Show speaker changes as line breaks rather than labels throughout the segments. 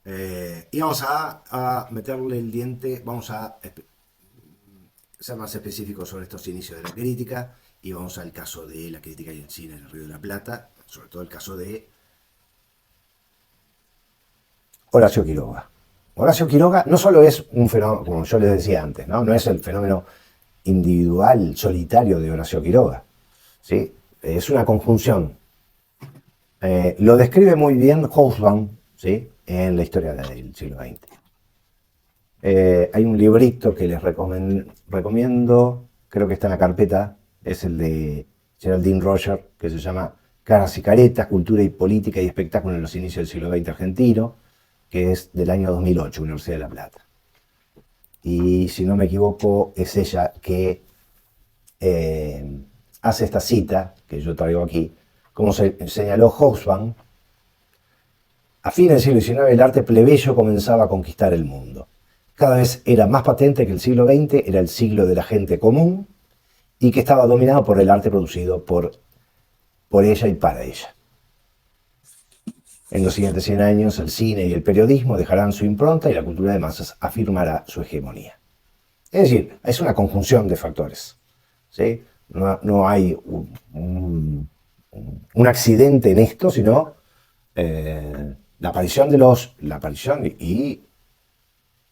Y vamos a meterle el diente, vamos a ser más específicos sobre estos inicios de la crítica y vamos al caso de la crítica y el cine en el Río de la Plata, sobre todo el caso de Horacio Quiroga. Horacio Quiroga no solo es un fenómeno, como yo les decía antes, no es el fenómeno individual, solitario de Horacio Quiroga, ¿sí? Es una conjunción. Lo describe muy bien Hobsbawm, ¿sí? En la historia del siglo XX. Hay un librito que les recomiendo, creo que está en la carpeta, es el de Geraldine Roger, que se llama Caras y caretas, cultura y política y espectáculo en los inicios del siglo XX argentino, que es del año 2008, Universidad de La Plata. Y si no me equivoco, es ella que hace esta cita, que yo traigo aquí, como señaló Hobsbawm, a fines del siglo XIX el arte plebeyo comenzaba a conquistar el mundo. Cada vez era más patente que el siglo XX era el siglo de la gente común y que estaba dominado por el arte producido por ella y para ella. En los siguientes 100 años el cine y el periodismo dejarán su impronta y la cultura de masas afirmará su hegemonía. Es decir, es una conjunción de factores, ¿sí? No hay un accidente en esto, sino la aparición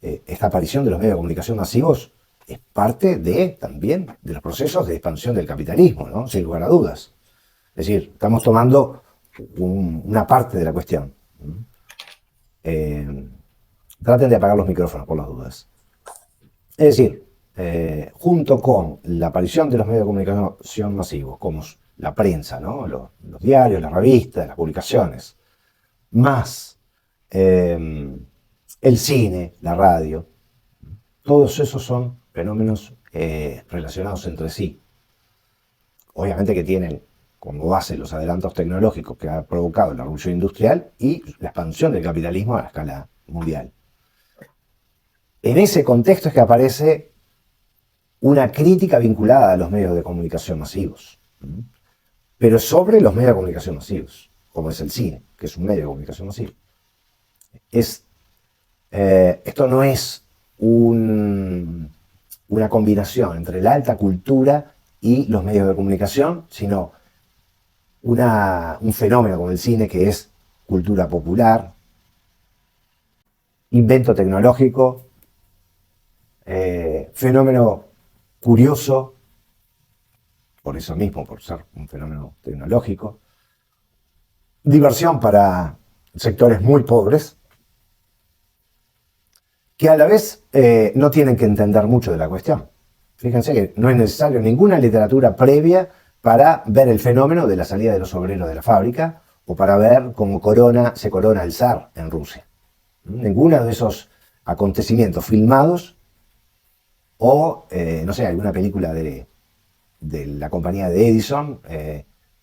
esta aparición de los medios de comunicación masivos es parte también de los procesos de expansión del capitalismo, ¿no? Sin lugar a dudas. Es decir, estamos tomando una parte de la cuestión. Traten de apagar los micrófonos por las dudas. Es decir, junto con la aparición de los medios de comunicación masivos, como la prensa, ¿no? Los diarios, las revistas, las publicaciones, más el cine, la radio, todos esos son fenómenos relacionados entre sí. Obviamente que tienen como base los adelantos tecnológicos que ha provocado la revolución industrial y la expansión del capitalismo a la escala mundial. En ese contexto es que aparece una crítica vinculada a los medios de comunicación masivos, pero sobre los medios de comunicación masivos, como es el cine, que es un medio de comunicación masivo. Esto no es una combinación entre la alta cultura y los medios de comunicación, sino un fenómeno como el cine que es cultura popular, invento tecnológico, fenómeno curioso, por eso mismo, por ser un fenómeno tecnológico, diversión para sectores muy pobres, que a la vez no tienen que entender mucho de la cuestión. Fíjense que no es necesario ninguna literatura previa para ver el fenómeno de la salida de los obreros de la fábrica o para ver cómo se corona el zar en Rusia. Ninguno de esos acontecimientos filmados o, no sé, alguna película de la compañía de Edison,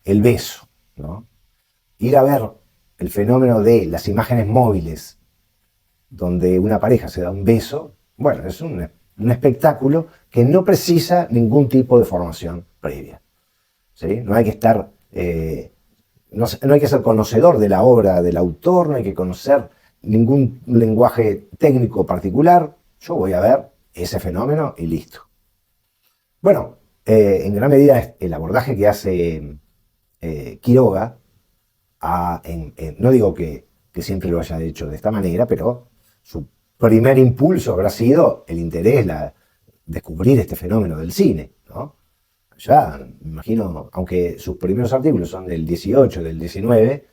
El beso, ¿no? Ir a ver el fenómeno de las imágenes móviles donde una pareja se da un beso, bueno, es un espectáculo que no precisa ningún tipo de formación previa, ¿sí? No hay que estar, no hay que ser conocedor de la obra del autor, no hay que conocer ningún lenguaje técnico particular. Yo voy a ver ese fenómeno y listo. Bueno, en gran medida el abordaje que hace Quiroga, no digo que siempre lo haya hecho de esta manera, pero su primer impulso habrá sido el interés, descubrir este fenómeno del cine, ¿no? Ya, me imagino, aunque sus primeros artículos son del 18, del 19,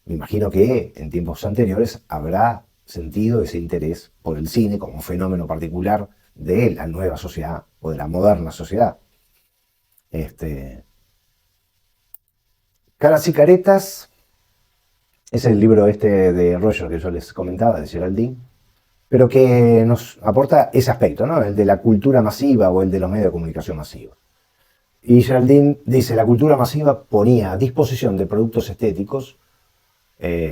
me imagino que en tiempos anteriores habrá sentido ese interés por el cine como un fenómeno particular de la nueva sociedad o de la moderna sociedad. Caras y caretas es el libro de Roger que yo les comentaba, de Geraldine, pero que nos aporta ese aspecto, ¿no? El de la cultura masiva o el de los medios de comunicación masivos. Y Geraldine dice, la cultura masiva ponía a disposición de productos estéticos,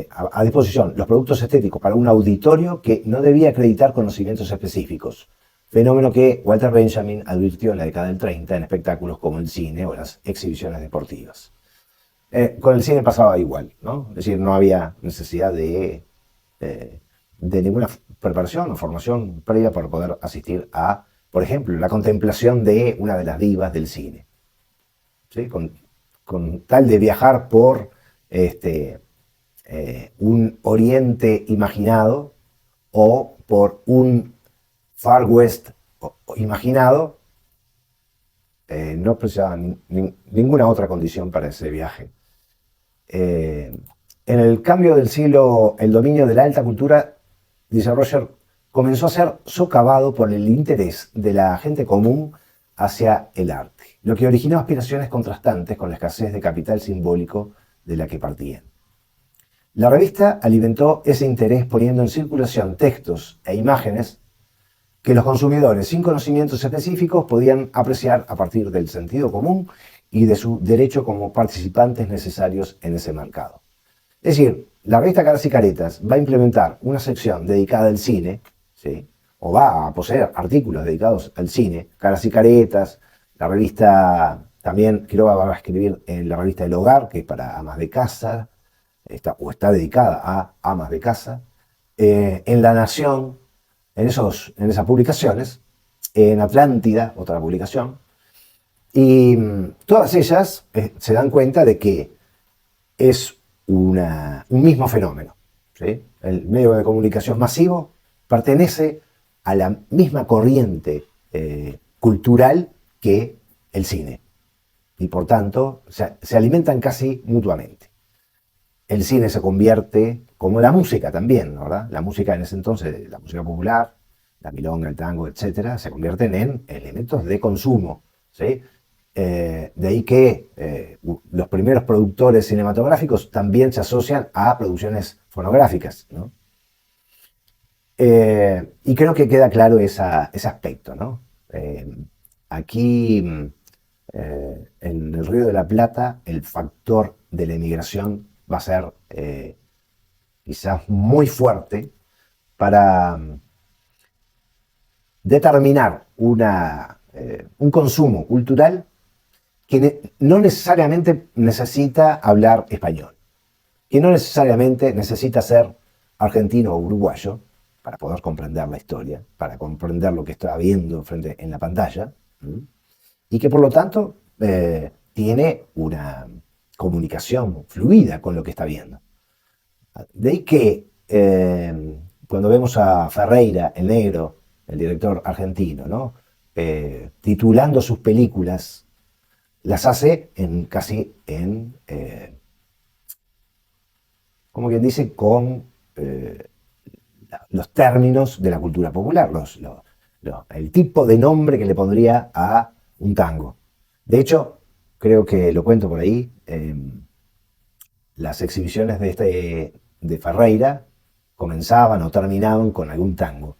a disposición los productos estéticos para un auditorio que no debía acreditar conocimientos específicos, fenómeno que Walter Benjamin advirtió en la década del 30 en espectáculos como el cine o las exhibiciones deportivas. Con el cine pasaba igual, ¿no? Es decir, no había necesidad de de ninguna preparación o formación previa para poder asistir a, por ejemplo, la contemplación de una de las divas del cine. ¿Sí? Con tal de viajar por un oriente imaginado o por un Far West imaginado, no precisaba ninguna otra condición para ese viaje. En el cambio del siglo, el dominio de la alta cultura, dice Roger, comenzó a ser socavado por el interés de la gente común hacia el arte, lo que originó aspiraciones contrastantes con la escasez de capital simbólico de la que partían. La revista alimentó ese interés poniendo en circulación textos e imágenes que los consumidores sin conocimientos específicos podían apreciar a partir del sentido común y de su derecho como participantes necesarios en ese mercado. Es decir, la revista Caras y Caretas va a implementar una sección dedicada al cine, ¿sí? O va a poseer artículos dedicados al cine, Caras y Caretas, la revista también Quiroga va a escribir en la revista El Hogar, que es para amas de casa, está dedicada a amas de casa, en La Nación, en esas publicaciones, en Atlántida, otra publicación, y todas ellas se dan cuenta de que es un mismo fenómeno, ¿sí? El medio de comunicación masivo pertenece a la misma corriente cultural que el cine, y por tanto se alimentan casi mutuamente. El cine se convierte, como la música también, ¿verdad? La música en ese entonces, la música popular, la milonga, el tango, etcétera, se convierten en elementos de consumo, ¿sí? De ahí que los primeros productores cinematográficos también se asocian a producciones fonográficas, ¿no? Y creo que queda claro ese aspecto, ¿no? Aquí, en el Río de la Plata, el factor de la emigración va a ser quizás muy fuerte para determinar un consumo cultural que no necesariamente necesita hablar español, que no necesariamente necesita ser argentino o uruguayo para poder comprender la historia, para comprender lo que está viendo en la pantalla, y que por lo tanto tiene una comunicación fluida con lo que está viendo. De ahí que cuando vemos a Ferreira, el negro, el director argentino, ¿no? Titulando sus películas, las hace casi en, como quien dice, con los términos de la cultura popular, el tipo de nombre que le pondría a un tango. De hecho, creo que lo cuento por ahí, las exhibiciones de Ferreira comenzaban o terminaban con algún tango.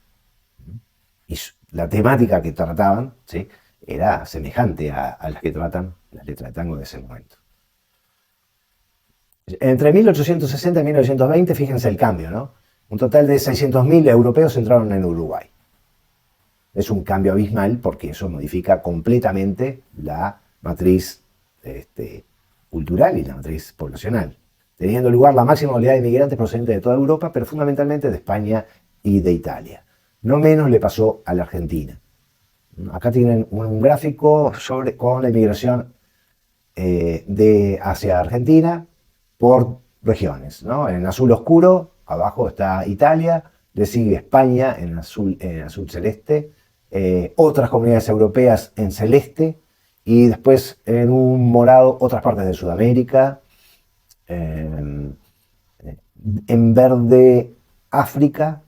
Y la temática que trataban, ¿sí?, era semejante a las que tratan las letras de tango de ese momento. Entre 1860 y 1920, fíjense el cambio, ¿no? Un total de 600.000 europeos entraron en Uruguay. Es un cambio abismal porque eso modifica completamente la matriz cultural y la matriz poblacional, teniendo lugar la máxima oleada de inmigrantes procedentes de toda Europa, pero fundamentalmente de España y de Italia. No menos le pasó a la Argentina. Acá tienen un gráfico con la inmigración hacia Argentina por regiones, ¿no? En azul oscuro, abajo está Italia, le sigue España en azul celeste, otras comunidades europeas en celeste, y después en un morado otras partes de Sudamérica, en verde África,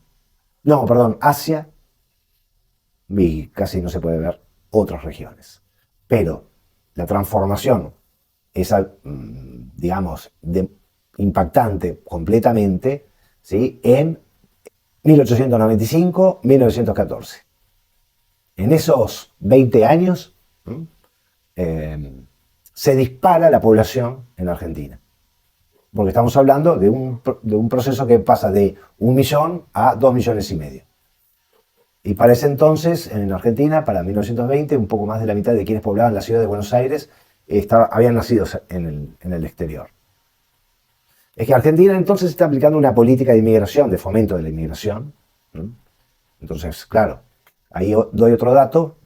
no, perdón, Asia, y casi no se puede ver otras regiones. Pero la transformación, esa, digamos, impactante completamente, ¿sí?, en 1895-1914. En esos 20 años se dispara la población en Argentina. Porque estamos hablando de un proceso que pasa de 1 millón a 2,5 millones. Y para ese entonces, en Argentina, para 1920, un poco más de la mitad de quienes poblaban la ciudad de Buenos Aires habían nacido en el exterior. Es que Argentina entonces está aplicando una política de inmigración, de fomento de la inmigración. ¿No? Entonces, claro, ahí doy otro dato.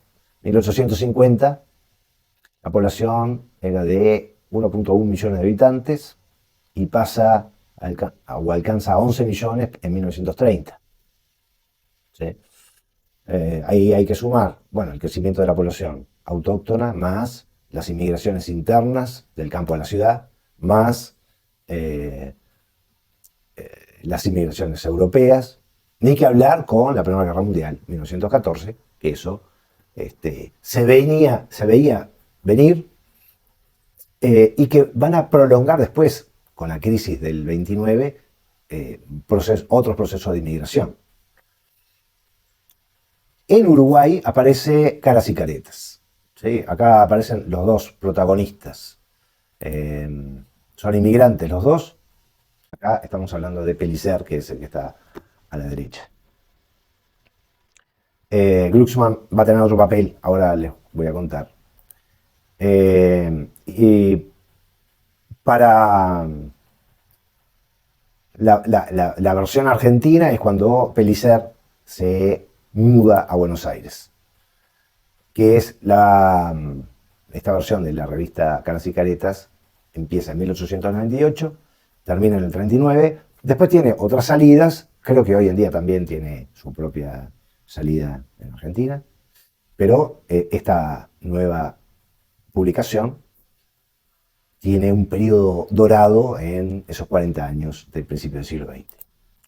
1850, la población era de 1.1 millones de habitantes y pasa o alcanza a 11 millones en 1930. ¿Sí? Ahí hay que sumar, bueno, el crecimiento de la población autóctona, más las inmigraciones internas del campo a la ciudad, más eh, las inmigraciones europeas, ni que hablar con la Primera Guerra Mundial, 1914, que eso se veía venir y que van a prolongar después, con la crisis del 29, otros procesos de inmigración. En Uruguay aparece Caras y Caretas. ¿Sí? Acá aparecen los dos protagonistas. Son inmigrantes los dos. Acá estamos hablando de Pellicer, que es el que está a la derecha. Glucksmann va a tener otro papel, ahora les voy a contar. Y para la versión argentina es cuando Pellicer se muda a Buenos Aires, que es esta versión de la revista Caras y Caretas, empieza en 1898, termina en el 39, después tiene otras salidas, creo que hoy en día también tiene su propia salida en Argentina, pero esta nueva publicación tiene un periodo dorado en esos 40 años del principio del siglo XX,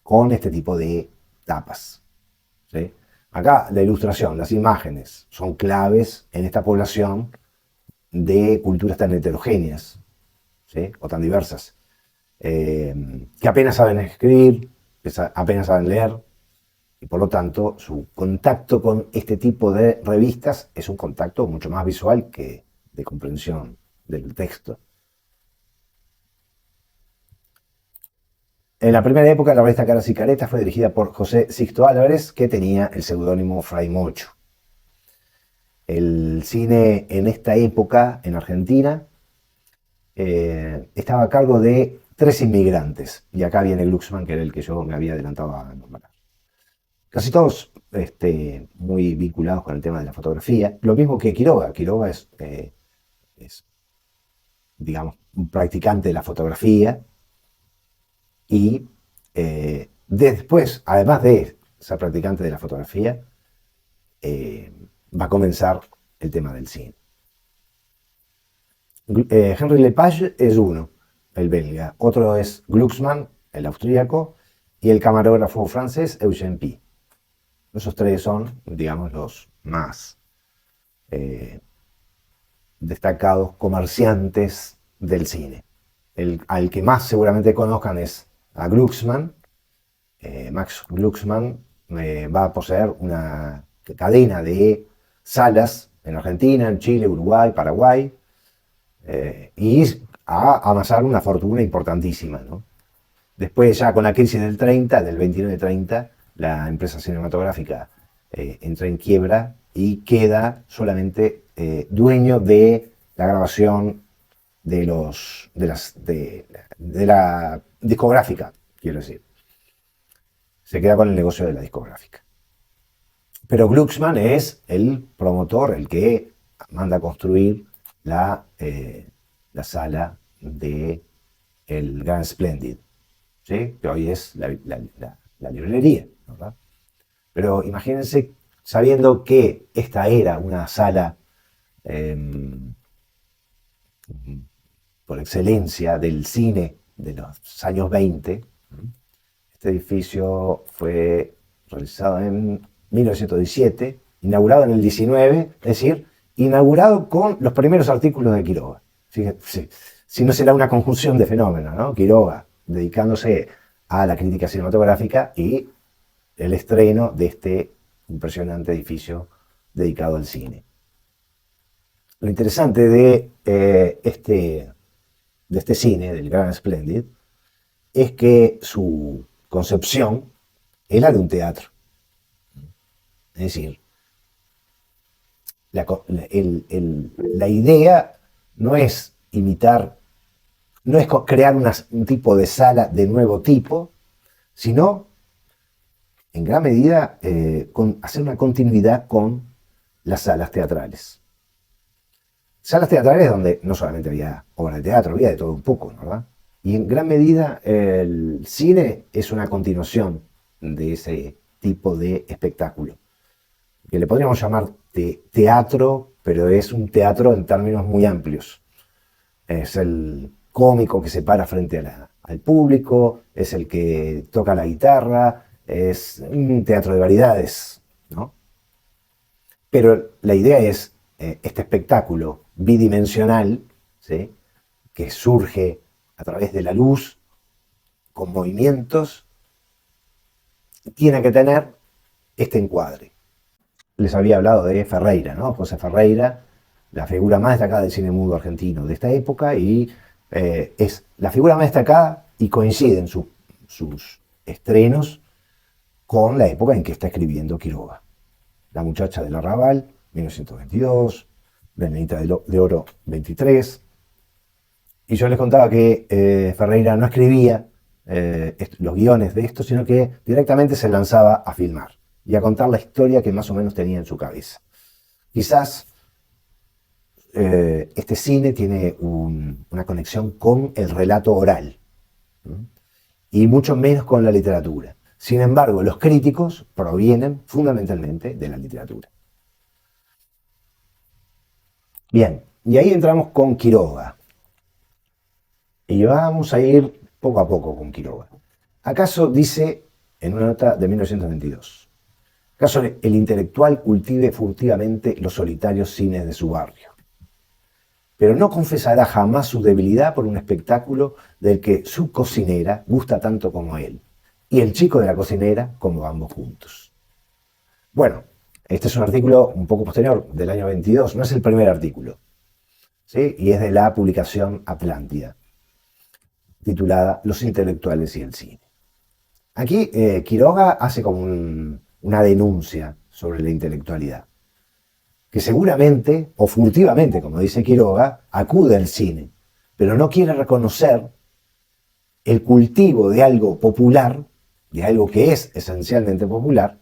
con este tipo de tapas. ¿Sí? Acá la ilustración, las imágenes son claves en esta población de culturas tan heterogéneas, ¿sí? O tan diversas, que apenas saben escribir, que apenas saben leer, y por lo tanto su contacto con este tipo de revistas es un contacto mucho más visual que de comprensión del texto. En la primera época, la revista Caras y Caretas fue dirigida por José Sixto Álvarez, que tenía el seudónimo Fray Mocho. El cine en esta época, en Argentina, estaba a cargo de 3 inmigrantes. Y acá viene Glucksmann, que era el que yo me había adelantado a nombrar. Casi todos muy vinculados con el tema de la fotografía. Lo mismo que Quiroga. Quiroga es, digamos, un practicante de la fotografía. Y después, además de ser practicante de la fotografía, va a comenzar el tema del cine. Henri Lepage es uno, el belga. Otro es Glucksmann, el austríaco, y el camarógrafo francés Eugène Py. Esos 3 son, digamos, los más destacados comerciantes del cine. Al que más seguramente conozcan es a Glucksmann. Max Glucksmann va a poseer una cadena de salas en Argentina, en Chile, Uruguay, Paraguay, y a amasar una fortuna importantísima, ¿no? Después, ya con la crisis del 30, del 29-30, la empresa cinematográfica entra en quiebra y queda solamente dueño de la grabación de la discográfica, quiero decir. Se queda con el negocio de la discográfica. Pero Glucksmann es el promotor, el que manda a construir la sala de el Grand Splendid, ¿sí? Que hoy es la librería, ¿verdad? Pero imagínense, sabiendo que esta era una sala por excelencia del cine de los años 20, este edificio fue realizado en 1917, inaugurado en el 19, es decir, inaugurado con los primeros artículos de Quiroga. Fíjense, si no será una conjunción de fenómenos, ¿no? Quiroga dedicándose a la crítica cinematográfica y el estreno de este impresionante edificio dedicado al cine. Lo interesante de este cine, del Grand Splendid, es que su concepción es la de un teatro. Es decir, la idea no es imitar no es crear un tipo de sala de nuevo tipo, sino, en gran medida, hacer una continuidad con las salas teatrales. Salas teatrales donde no solamente había obras de teatro, había de todo un poco, ¿verdad? Y en gran medida el cine es una continuación de ese tipo de espectáculo, que le podríamos llamar teatro, pero es un teatro en términos muy amplios. Es el cómico que se para frente al público, es el que toca la guitarra, es un teatro de variedades, ¿no? Pero la idea es este espectáculo bidimensional, ¿sí?, que surge a través de la luz, con movimientos, tiene que tener este encuadre. Les había hablado de Ferreira, ¿no? José Ferreira, la figura más destacada del cine mudo argentino de esta época, y es la figura más destacada y coinciden sus estrenos con la época en que está escribiendo Quiroga. La muchacha del arrabal, 1922, Benedita de Oro, 23. Y yo les contaba que Ferreira no escribía los guiones de esto, sino que directamente se lanzaba a filmar y a contar la historia que más o menos tenía en su cabeza. Quizás este cine tiene una conexión con el relato oral, ¿no?, y mucho menos con la literatura. Sin embargo, los críticos provienen fundamentalmente de la literatura. Bien, y ahí entramos con Quiroga. Y vamos a ir poco a poco con Quiroga. ¿Acaso, dice en una nota de 1922, acaso el intelectual cultive furtivamente los solitarios cines de su barrio? Pero no confesará jamás su debilidad por un espectáculo del que su cocinera gusta tanto como él, y el chico de la cocinera como ambos juntos. Bueno, este es un artículo un poco posterior, del año 22, no es el primer artículo, ¿sí?, y es de la publicación Atlántida, titulada Los intelectuales y el cine. Aquí Quiroga hace como una denuncia sobre la intelectualidad, que seguramente, o furtivamente, como dice Quiroga, acude al cine, pero no quiere reconocer el cultivo de algo popular, de algo que es esencialmente popular.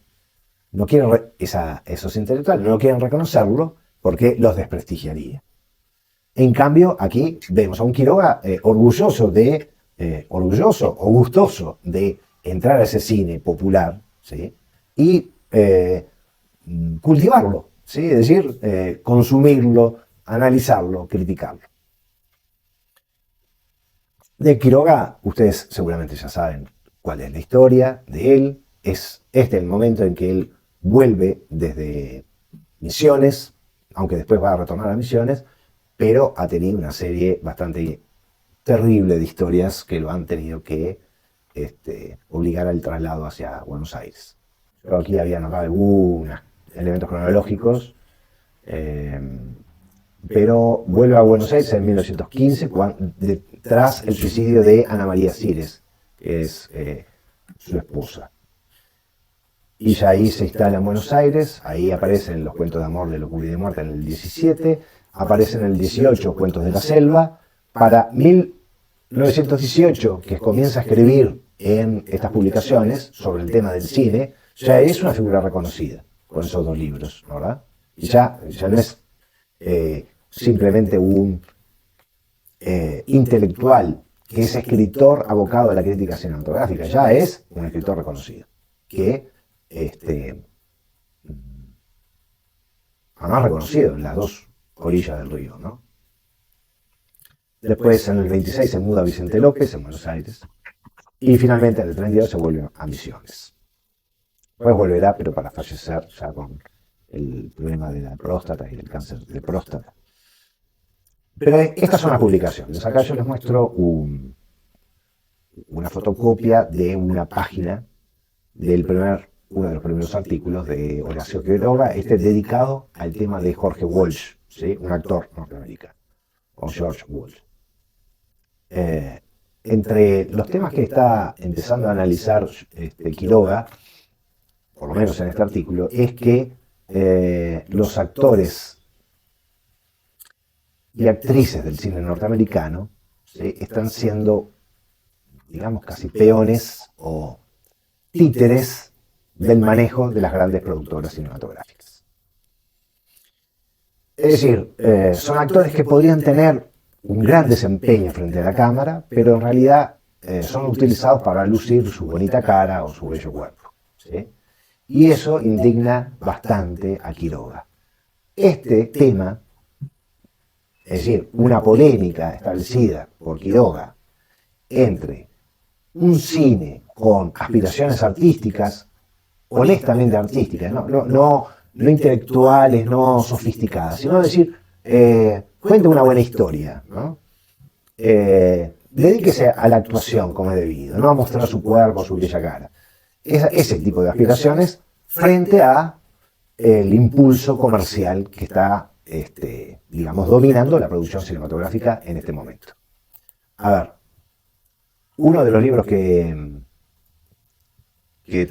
No quieren esos intelectuales no quieren reconocerlo porque los desprestigiaría. En cambio, aquí vemos a un Quiroga orgulloso o gustoso de entrar a ese cine popular, ¿sí?, y cultivarlo, ¿sí?, es decir, consumirlo, analizarlo, criticarlo. De Quiroga, ustedes seguramente ya saben cuál es la historia de él. Es este el momento en que él vuelve desde Misiones, aunque después va a retornar a Misiones, pero ha tenido una serie bastante terrible de historias que lo han tenido que obligar al traslado hacia Buenos Aires. Yo aquí había anotado algunos elementos cronológicos, pero vuelve a Buenos Aires en 1915, tras el suicidio de Ana María Cires, que es su esposa. Y ya ahí se instala en Buenos Aires, ahí aparecen los cuentos de amor, de locura y de muerte en el 17, aparecen en el 18 Cuentos de la Selva. Para 1918, que comienza a escribir en estas publicaciones sobre el tema del cine, ya es una figura reconocida con esos dos libros, ¿verdad? Y ya no es simplemente un intelectual que es escritor abocado a la crítica cinematográfica, ya es un escritor reconocido, que además reconocido en las dos orillas del río, ¿no? Después, en el 26, se muda a Vicente López, en Buenos Aires, y finalmente en el 32 se vuelve a Misiones. Después volverá, pero para fallecer ya con el problema de la próstata y del cáncer de próstata. Pero estas son las publicaciones. Acá yo les muestro una fotocopia de una página uno de los primeros artículos de Horacio Quiroga, dedicado al tema de Jorge Walsh, ¿sí?, un actor norteamericano, o George Walsh. Entre los temas que está empezando a analizar Quiroga, por lo menos en este artículo, es que los actores y actrices del cine norteamericano ¿sí? Están siendo, digamos, casi peones o títeres del manejo de las grandes productoras cinematográficas. Es decir, son actores que podrían tener un gran desempeño frente a la cámara, pero en realidad son utilizados para lucir su bonita cara o su bello cuerpo, ¿sí? Y eso indigna bastante a Quiroga. Este tema, es decir, una polémica establecida por Quiroga entre un cine con aspiraciones artísticas, honestamente artísticas, no intelectuales, no sofisticadas, sino decir, cuente una buena historia, ¿no? Dedíquese a la actuación como es debido, no a mostrar su cuerpo, su bella cara. Ese tipo de aspiraciones frente a el impulso comercial que está, digamos, dominando la producción cinematográfica en este momento. A ver, uno de los libros que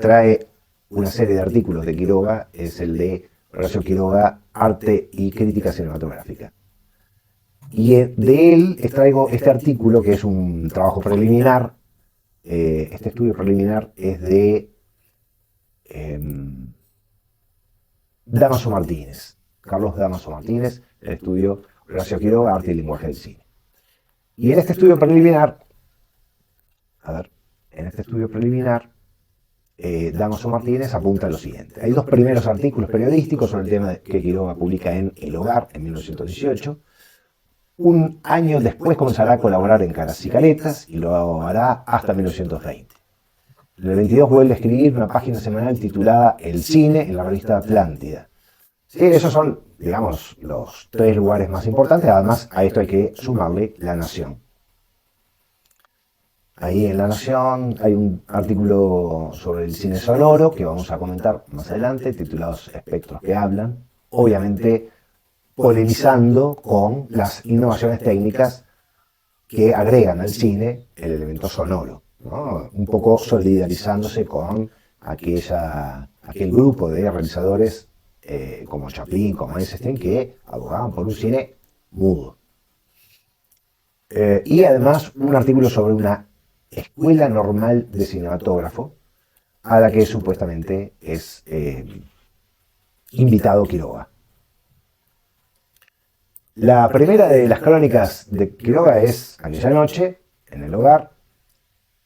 trae una serie de artículos de Quiroga es el de Horacio Quiroga, Arte y Crítica Cinematográfica. Y de él extraigo este artículo que es un trabajo preliminar. Este estudio preliminar es de Dámaso Martínez, Carlos Dámaso Martínez, el estudio Horacio Quiroga, Arte y Lenguaje del Cine. Y en este estudio preliminar, Dámaso Martínez apunta a lo siguiente. Hay dos primeros artículos periodísticos sobre el tema que Quiroga publica en El Hogar en 1918. Un año después comenzará a colaborar en Caras y Caretas y lo hará hasta 1920. En el 22 vuelve a escribir una página semanal titulada El Cine en la revista Atlántida. Sí, esos son, digamos, los tres lugares más importantes. Además, a esto hay que sumarle La Nación. Ahí en La Nación hay un artículo sobre el cine sonoro que vamos a comentar más adelante, titulado Espectros que hablan, obviamente polemizando con las innovaciones técnicas que agregan al cine el elemento sonoro, ¿no? Un poco solidarizándose con aquel grupo de realizadores como Chaplin, como Eisenstein, que abogaban por un cine mudo. Y además un artículo sobre una escuela normal de cinematógrafo a la que supuestamente es invitado Quiroga. La primera de las crónicas de Quiroga es Aquella noche, en el hogar.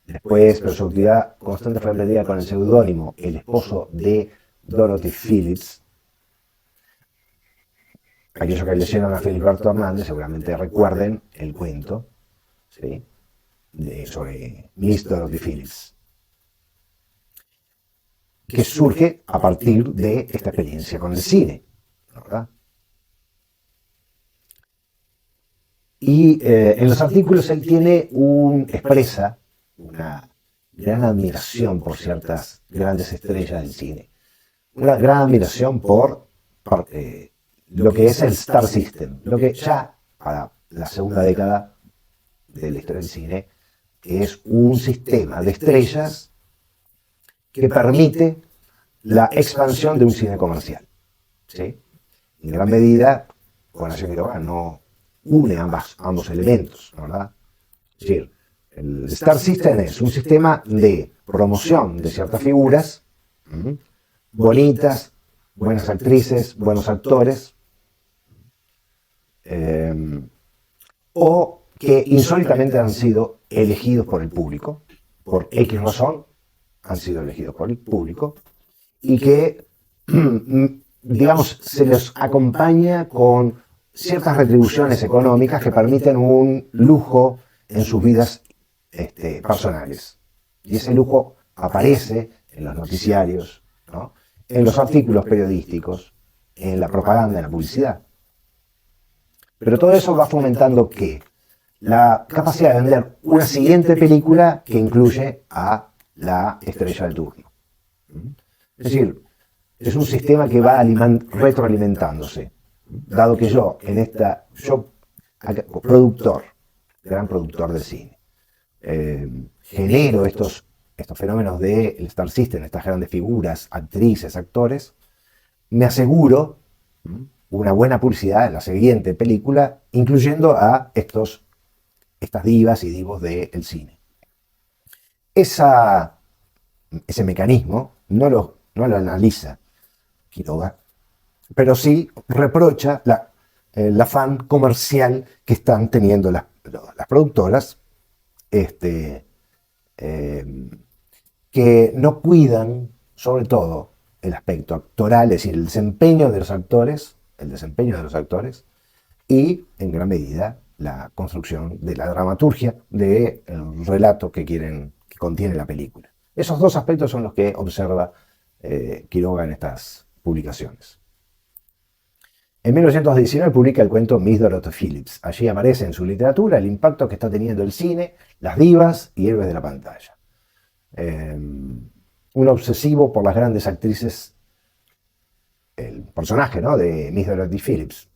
Después, pero su actividad constante fue emprendida con el seudónimo El esposo de Dorothy Phillips. Aquellos que leyeron a Filiberto Hernández seguramente recuerden el cuento, ¿sí?, sobre Miss Dorothy Phillips, que surge a partir de esta experiencia con el cine, ¿verdad? Y en los artículos él expresa una gran admiración por ciertas grandes estrellas del cine, una gran admiración por lo que es el Star System, lo que ya para la segunda década de la historia del cine es un sistema de estrellas que permite la expansión de un cine comercial, ¿sí? En gran medida, Horacio Quiroga no une ambos elementos, ¿verdad? Es decir, el Star System es un sistema de promoción de ciertas figuras, bonitas, buenas actrices, buenos actores, o que insólitamente han sido elegidos por el público, por X razón, han sido elegidos por el público, y que, digamos, se les acompaña con ciertas retribuciones económicas que permiten un lujo en sus vidas personales. Y ese lujo aparece en los noticiarios, ¿no?, en los artículos periodísticos, en la propaganda, en la publicidad. Pero todo eso va fomentando ¿qué? La capacidad de vender una siguiente película que incluye a la estrella del turno. Es decir, es un sistema que va retroalimentándose. Dado que yo, gran productor de cine, genero estos fenómenos del Star System, estas grandes figuras, actrices, actores, me aseguro una buena publicidad en la siguiente película, incluyendo a estos estas divas y divos del cine. Ese mecanismo no lo analiza Quiroga, pero sí reprocha el afán comercial que están teniendo las productoras, que no cuidan, sobre todo, el aspecto actoral, es decir, el desempeño de los actores, y, en gran medida, la construcción de la dramaturgia del relato que contiene la película. Esos dos aspectos son los que observa Quiroga en estas publicaciones. En 1919 publica el cuento Miss Dorothy Phillips. Allí aparece en su literatura el impacto que está teniendo el cine, las divas y héroes de la pantalla. Un obsesivo por las grandes actrices, el personaje, ¿no?, de Miss Dorothy Phillips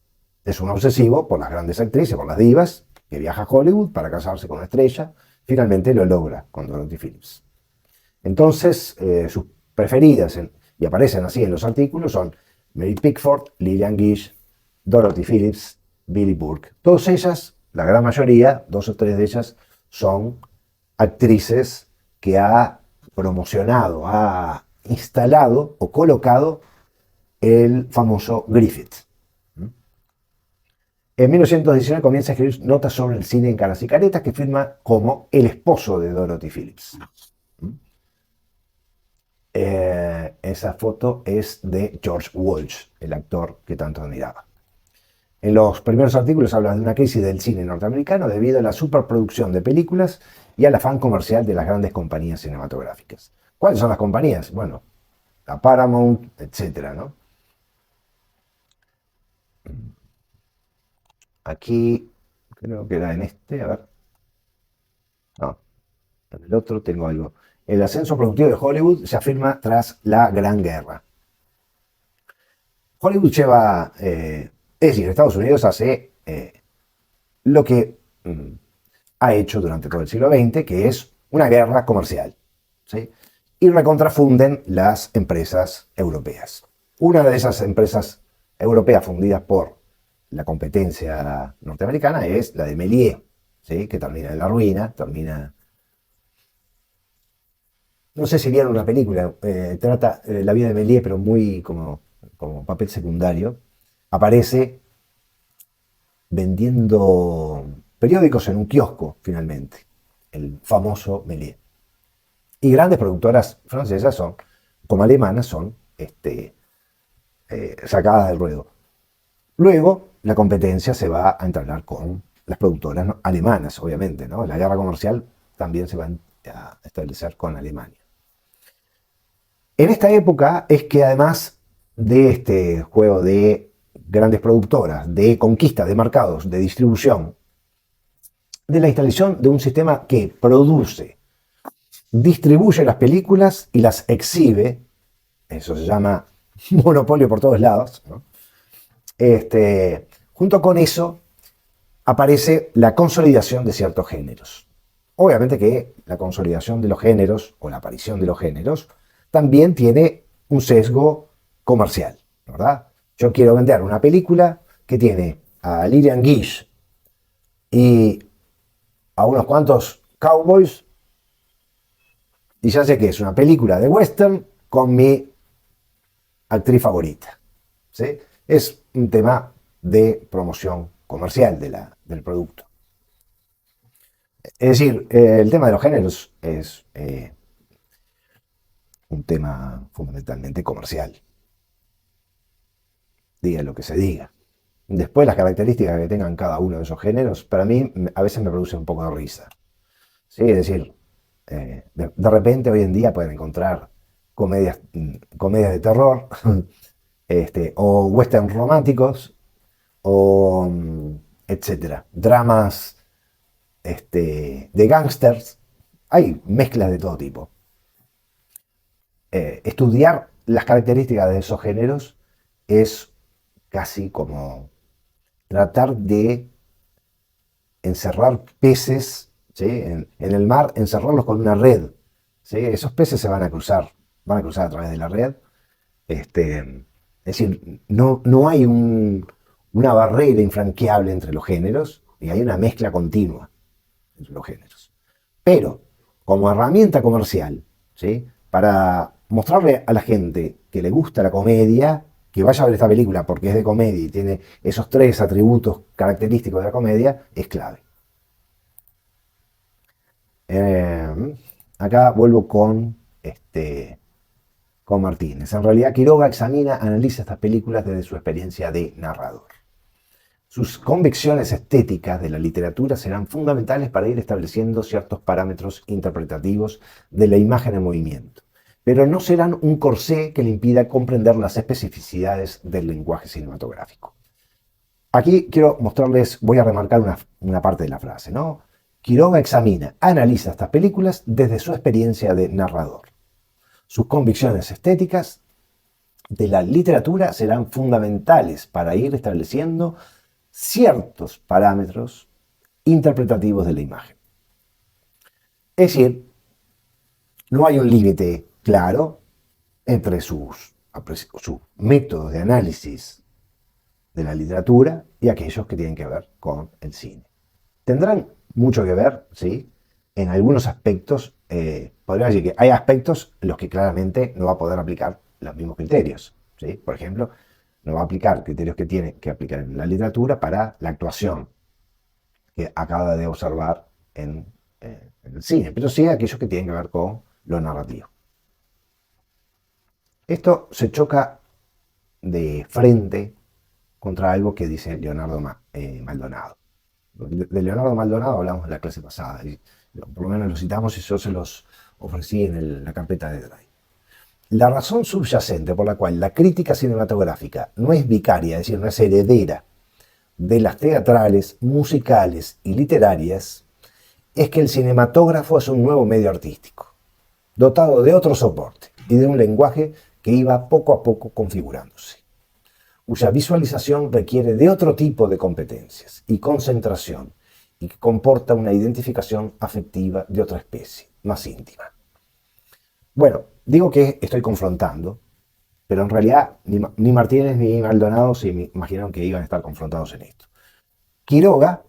es un obsesivo por las grandes actrices, por las divas, que viaja a Hollywood para casarse con una estrella. Finalmente lo logra con Dorothy Phillips. Entonces, sus preferidas, y aparecen así en los artículos, son Mary Pickford, Lillian Gish, Dorothy Phillips, Billie Burke. Todas ellas, la gran mayoría, 2 o 3 de ellas, son actrices que ha promocionado, ha instalado o colocado el famoso Griffith. En 1919 comienza a escribir notas sobre el cine en caras y caretas que firma como el esposo de Dorothy Phillips. Esa foto es de George Walsh, el actor que tanto admiraba. En los primeros artículos habla de una crisis del cine norteamericano debido a la superproducción de películas y al afán comercial de las grandes compañías cinematográficas. ¿Cuáles son las compañías? Bueno, la Paramount, etcétera, ¿no? Aquí, creo que era en este, a ver. No, en el otro tengo algo. El ascenso productivo de Hollywood se afirma tras la Gran Guerra. Hollywood lleva, es decir, Estados Unidos hace lo que ha hecho durante todo el siglo XX, que es una guerra comercial, ¿sí? Y recontrafunden las empresas europeas. Una de esas empresas europeas fundidas por la competencia norteamericana es la de Méliès, ¿sí?, que termina en la ruina, No sé si vieron una película, trata la vida de Méliès, pero muy como papel secundario. Aparece vendiendo periódicos en un kiosco, finalmente, el famoso Méliès. Y grandes productoras francesas como alemanas, son sacadas del ruedo. Luego, la competencia se va a entablar con las productoras alemanas, obviamente, ¿no? La guerra comercial también se va a establecer con Alemania. En esta época es que, además de este juego de grandes productoras, de conquista de mercados, de distribución, de la instalación de un sistema que produce, distribuye las películas y las exhibe, eso se llama monopolio por todos lados, ¿no? Junto con eso aparece la consolidación de ciertos géneros. Obviamente que la consolidación de los géneros, o la aparición de los géneros, también tiene un sesgo comercial, ¿verdad? Yo quiero vender una película que tiene a Lillian Gish y a unos cuantos cowboys, y ya sé que es una película de western con mi actriz favorita, ¿sí? Es un tema de promoción comercial del producto. Es decir, el tema de los géneros es un tema fundamentalmente comercial. Diga lo que se diga. Después, las características que tengan cada uno de esos géneros, para mí, a veces me produce un poco de risa. ¿Sí? Es decir, de repente hoy en día pueden encontrar comedias de terror, o western románticos, o etcétera, dramas de gángsters. Hay mezclas de todo tipo. Estudiar las características de esos géneros es casi como tratar de encerrar peces, ¿sí?, en el mar, encerrarlos con una red, ¿sí? Esos peces se van a cruzar a través de la red. Es decir, no hay una barrera infranqueable entre los géneros, y hay una mezcla continua. entre los géneros. Pero, como herramienta comercial, ¿sí? Para mostrarle a la gente que le gusta la comedia, que vaya a ver esta película porque es de comedia y tiene esos 3 atributos característicos de la comedia, es clave. Acá vuelvo con Martínez. En realidad, Quiroga analiza estas películas desde su experiencia de narrador. Sus convicciones estéticas de la literatura serán fundamentales para ir estableciendo ciertos parámetros interpretativos de la imagen en movimiento, pero no serán un corsé que le impida comprender las especificidades del lenguaje cinematográfico. Aquí quiero mostrarles, voy a remarcar una parte de la frase, ¿no? Quiroga analiza estas películas desde su experiencia de narrador. Sus convicciones estéticas de la literatura serán fundamentales para ir estableciendo ciertos parámetros interpretativos de la imagen. Es decir, no hay un límite claro entre sus métodos de análisis de la literatura y aquellos que tienen que ver con el cine. Tendrán mucho que ver, ¿sí? En algunos aspectos, podríamos decir que hay aspectos en los que claramente no va a poder aplicar los mismos criterios, ¿sí? Por ejemplo, no va a aplicar criterios que tiene que aplicar en la literatura para la actuación que acaba de observar en el cine, pero sí aquellos que tienen que ver con lo narrativo. Esto se choca de frente contra algo que dice Leonardo Maldonado. De Leonardo Maldonado hablamos en la clase pasada, y por lo menos lo citamos y yo se los ofrecí en la carpeta de Drive. La razón subyacente por la cual la crítica cinematográfica no es vicaria, es decir, no es heredera de las teatrales, musicales y literarias, es que el cinematógrafo es un nuevo medio artístico, dotado de otro soporte y de un lenguaje que iba poco a poco configurándose, cuya visualización requiere de otro tipo de competencias y concentración y que comporta una identificación afectiva de otra especie, más íntima. Bueno, digo que estoy confrontando, pero en realidad ni Martínez ni Maldonado se imaginaron que iban a estar confrontados en esto. Quiroga,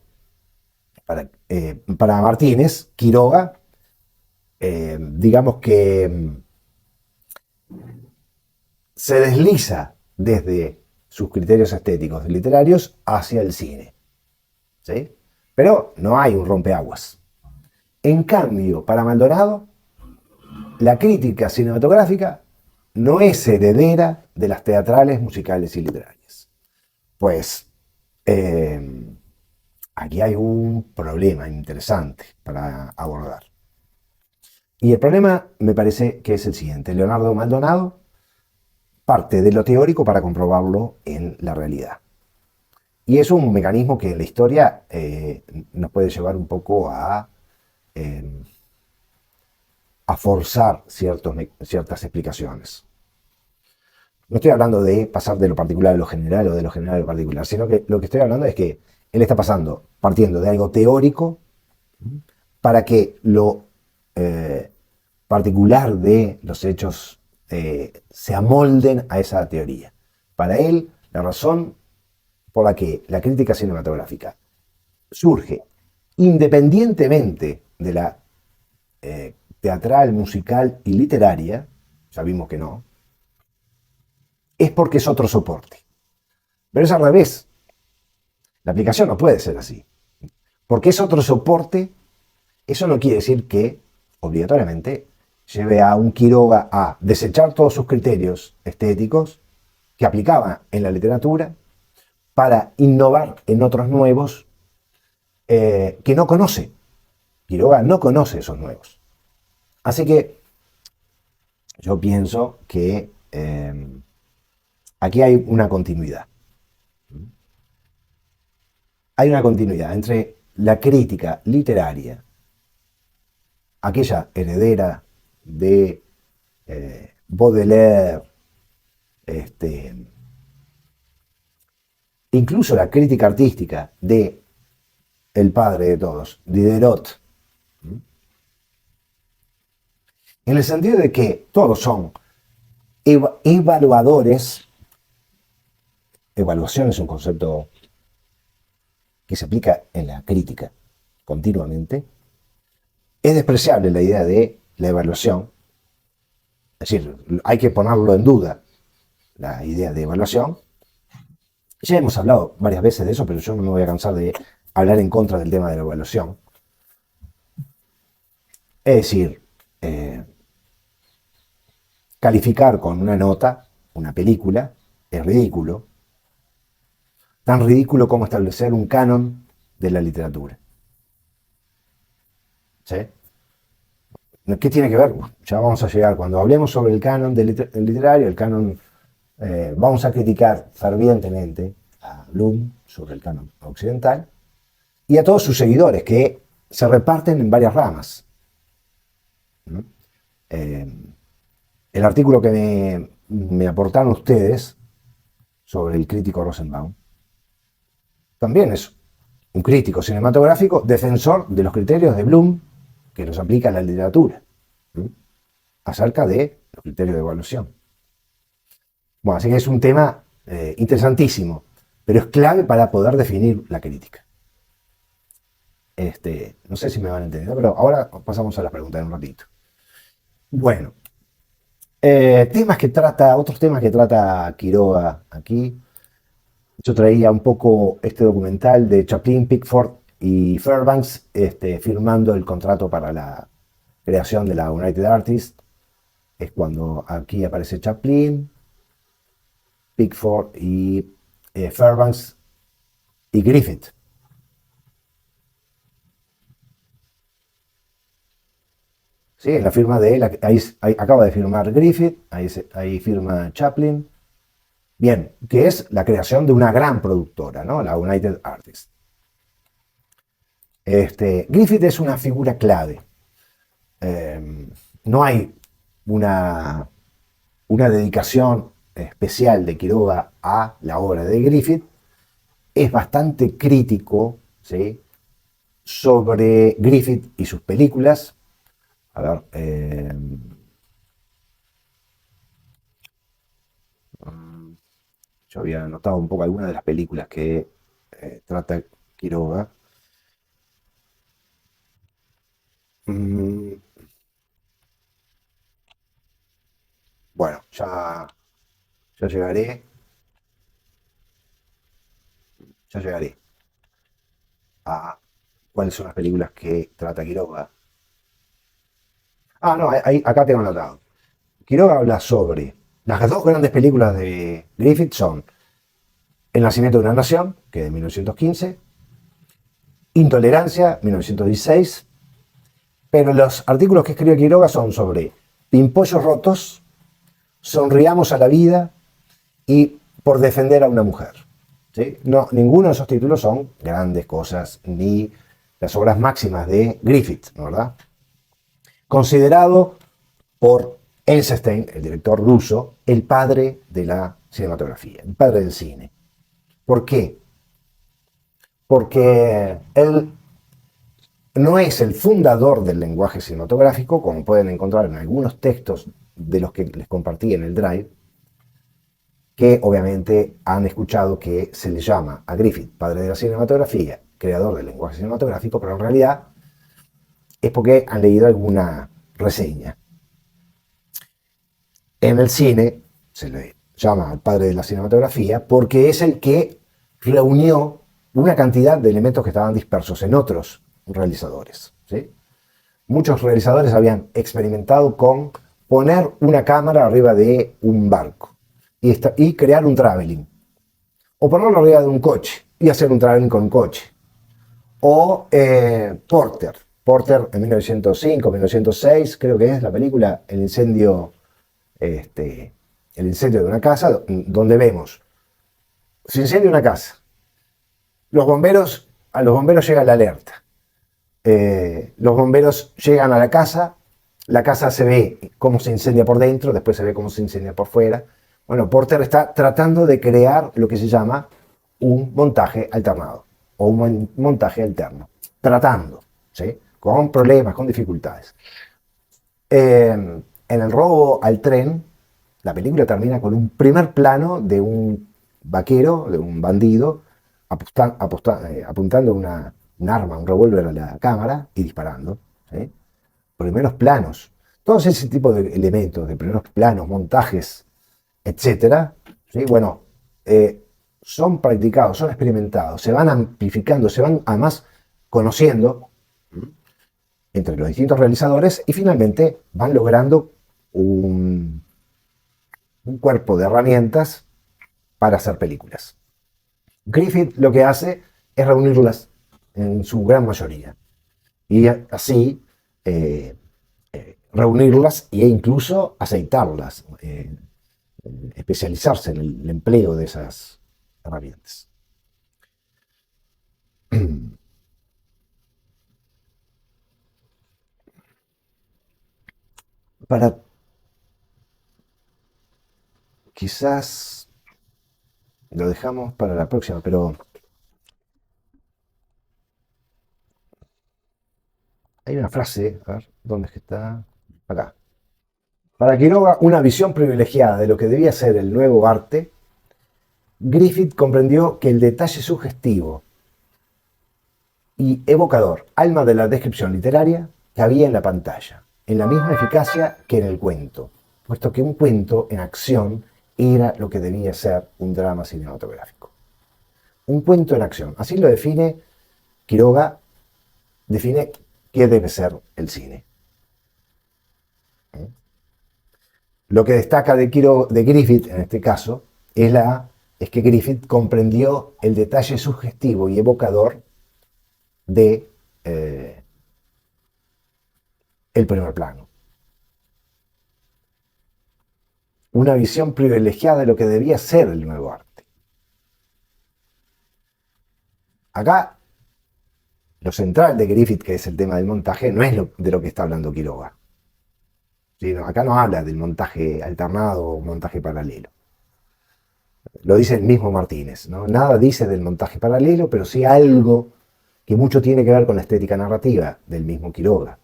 para Martínez, Quiroga, digamos que se desliza desde sus criterios estéticos y literarios hacia el cine, ¿sí? Pero no hay un rompeaguas. En cambio, para Maldonado, la crítica cinematográfica no es heredera de las teatrales, musicales y literarias. Pues aquí hay un problema interesante para abordar. Y el problema me parece que es el siguiente. Leonardo Maldonado parte de lo teórico para comprobarlo en la realidad. Y es un mecanismo que en la historia nos puede llevar un poco a forzar ciertas explicaciones. No estoy hablando de pasar de lo particular a lo general o de lo general a lo particular, sino que lo que estoy hablando es que él está partiendo de algo teórico para que lo particular de los hechos se amolden a esa teoría. Para él, la razón por la que la crítica cinematográfica surge independientemente de la teatral, musical y literaria, ya vimos que no, es porque es otro soporte. Pero es al revés. La aplicación no puede ser así. Porque es otro soporte, eso no quiere decir que, obligatoriamente, lleve a un Quiroga a desechar todos sus criterios estéticos que aplicaba en la literatura para innovar en otros nuevos que no conoce. Quiroga no conoce esos nuevos. Así que yo pienso que aquí hay una continuidad. Hay una continuidad entre la crítica literaria, aquella heredera de Baudelaire, incluso la crítica artística de el padre de todos, Diderot, en el sentido de que todos son evaluadores. Evaluación es un concepto que se aplica en la crítica continuamente, Es despreciable la idea de la evaluación, es decir, hay que ponerlo en duda, la idea de evaluación. Ya hemos hablado varias veces de eso, pero yo no me voy a cansar de hablar en contra del tema de la evaluación. Es decir, calificar con una nota una película es ridículo, tan ridículo como establecer un canon de la literatura. ¿Sí? ¿Qué tiene que ver? Ya vamos a llegar, cuando hablemos sobre el canon literario, el canon, vamos a criticar fervientemente a Bloom sobre el canon occidental y a todos sus seguidores que se reparten en varias ramas. ¿No? El artículo que me aportaron ustedes sobre el crítico Rosenbaum también es un crítico cinematográfico defensor de los criterios de Bloom que los aplica a la literatura, ¿sí? Acerca de los criterios de evaluación. Bueno, así que es un tema interesantísimo, pero es clave para poder definir la crítica. No sé si me van a entender, pero ahora pasamos a las preguntas en un ratito. Bueno, otros temas que trata Quiroga aquí. Yo traía un poco este documental de Chaplin, Pickford y Fairbanks firmando el contrato para la creación de la United Artists. Es cuando aquí aparece Chaplin, Pickford y Fairbanks y Griffith. Sí, en la firma de él, ahí acaba de firmar Griffith, ahí firma Chaplin. Bien, que es la creación de una gran productora, ¿no? La United Artists. Griffith es una figura clave. No hay una dedicación especial de Quiroga a la obra de Griffith. Es bastante crítico, ¿sí?, sobre Griffith y sus películas. A ver, yo había anotado un poco algunas de las películas que trata Quiroga. Mm, bueno, ya llegaré, ya llegaré a cuáles son las películas que trata Quiroga. Ah, no, acá tengo anotado. Quiroga habla sobre las dos grandes películas de Griffith son El nacimiento de una nación, que es de 1915, Intolerancia, 1916, pero los artículos que escribe Quiroga son sobre Pimpollos rotos, Sonriamos a la vida y Por defender a una mujer. ¿Sí? No, ninguno de esos títulos son grandes cosas ni las obras máximas de Griffith, ¿no? ¿Verdad? Considerado por Eisenstein, el director ruso, el padre de la cinematografía, el padre del cine. ¿Por qué? Porque él no es el fundador del lenguaje cinematográfico, como pueden encontrar en algunos textos de los que les compartí en el Drive, que obviamente han escuchado que se le llama a Griffith padre de la cinematografía, creador del lenguaje cinematográfico, pero en realidad es porque han leído alguna reseña. En el cine se le llama al padre de la cinematografía porque es el que reunió una cantidad de elementos que estaban dispersos en otros realizadores, ¿sí? Muchos realizadores habían experimentado con poner una cámara arriba de un barco y crear un traveling. O ponerlo arriba de un coche y hacer un traveling con un coche. O Porter en 1905, 1906, creo que es la película El incendio de una casa, donde vemos, se incendia una casa, a los bomberos llega la alerta, los bomberos llegan a la casa se ve cómo se incendia por dentro, después se ve cómo se incendia por fuera. Bueno, Porter está tratando de crear lo que se llama un montaje alternado o un montaje alterno, tratando, ¿sí?, con problemas, con dificultades. En El robo al tren, la película termina con un primer plano de un vaquero, de un bandido, apuntando un arma, un revólver a la cámara y disparando, ¿sí? primeros planos, todos ese tipo de elementos, de primeros planos, montajes, etcétera, ¿sí? Bueno, son practicados, son experimentados, se van amplificando, se van además conociendo entre los distintos realizadores y finalmente van logrando un cuerpo de herramientas para hacer películas. Griffith lo que hace es reunirlas en su gran mayoría y así reunirlas e incluso aceitarlas, especializarse en el empleo de esas herramientas. Para quizás lo dejamos para la próxima, pero hay una frase, a ver, ¿dónde es que está? Acá. Para Quiroga, una visión privilegiada de lo que debía ser el nuevo arte, Griffith comprendió que el detalle sugestivo y evocador, alma de la descripción literaria, cabía en la pantalla, en la misma eficacia que en el cuento, puesto que un cuento en acción era lo que debía ser un drama cinematográfico. Un cuento en acción, así lo define Quiroga, define qué debe ser el cine. Lo que destaca de Griffith, en este caso, es que Griffith comprendió el detalle sugestivo y evocador de el primer plano. Una visión privilegiada de lo que debía ser el nuevo arte. Acá, lo central de Griffith, que es el tema del montaje, no es de lo que está hablando Quiroga. Acá no habla del montaje alternado o montaje paralelo. Lo dice el mismo Martínez, ¿no? Nada dice del montaje paralelo, pero sí algo que mucho tiene que ver con la estética narrativa del mismo Quiroga.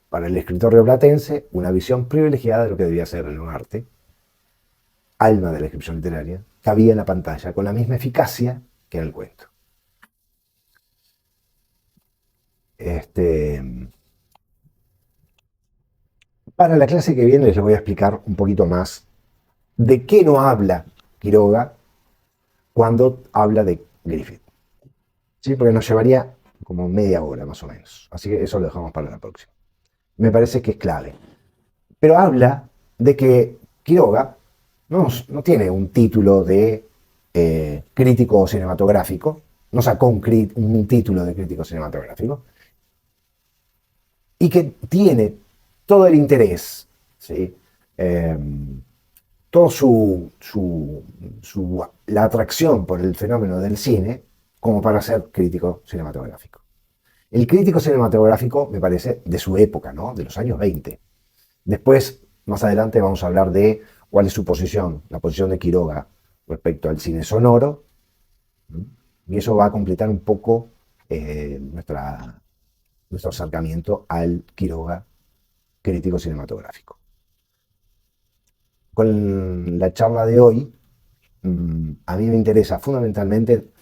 Para el escritor rioplatense, una visión privilegiada de lo que debía ser el arte, alma de la descripción literaria, cabía en la pantalla con la misma eficacia que en el cuento. Para la clase que viene les voy a explicar un poquito más de qué no habla Quiroga cuando habla de Griffith. ¿Sí? Porque nos llevaría como media hora más o menos. Así que eso lo dejamos para la próxima. Me parece que es clave. Pero habla de que Quiroga no tiene un título de crítico cinematográfico, no sacó un título de crítico cinematográfico, y que tiene todo el interés, ¿sí? Toda la atracción por el fenómeno del cine como para ser crítico cinematográfico. El crítico cinematográfico, me parece, de su época, ¿no? De los años 20. Después, más adelante, vamos a hablar de cuál es su posición, la posición de Quiroga respecto al cine sonoro, y eso va a completar un poco nuestro acercamiento al Quiroga crítico cinematográfico. Con la charla de hoy, a mí me interesa fundamentalmente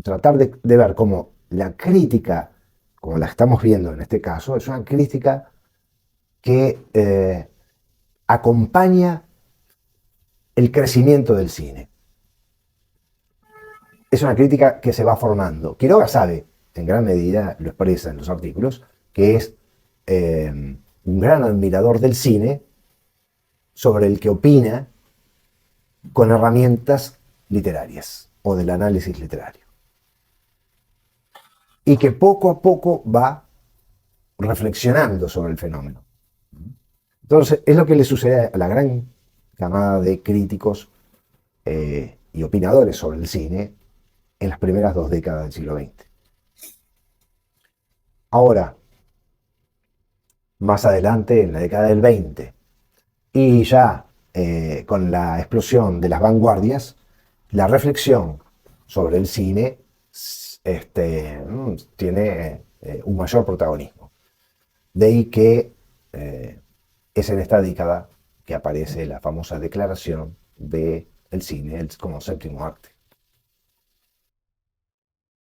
tratar de ver cómo la crítica, como la estamos viendo en este caso, es una crítica que acompaña el crecimiento del cine. Es una crítica que se va formando. Quiroga sabe, en gran medida lo expresa en los artículos, que es un gran admirador del cine sobre el que opina con herramientas literarias o del análisis literario. Y que poco a poco va reflexionando sobre el fenómeno. Entonces, es lo que le sucede a la gran camada de críticos y opinadores sobre el cine en las primeras 2 décadas del siglo XX. Ahora, más adelante, en la década del 20, y ya con la explosión de las vanguardias, la reflexión sobre el cine tiene un mayor protagonismo. De ahí que es en esta década que aparece la famosa declaración del cine como séptimo arte.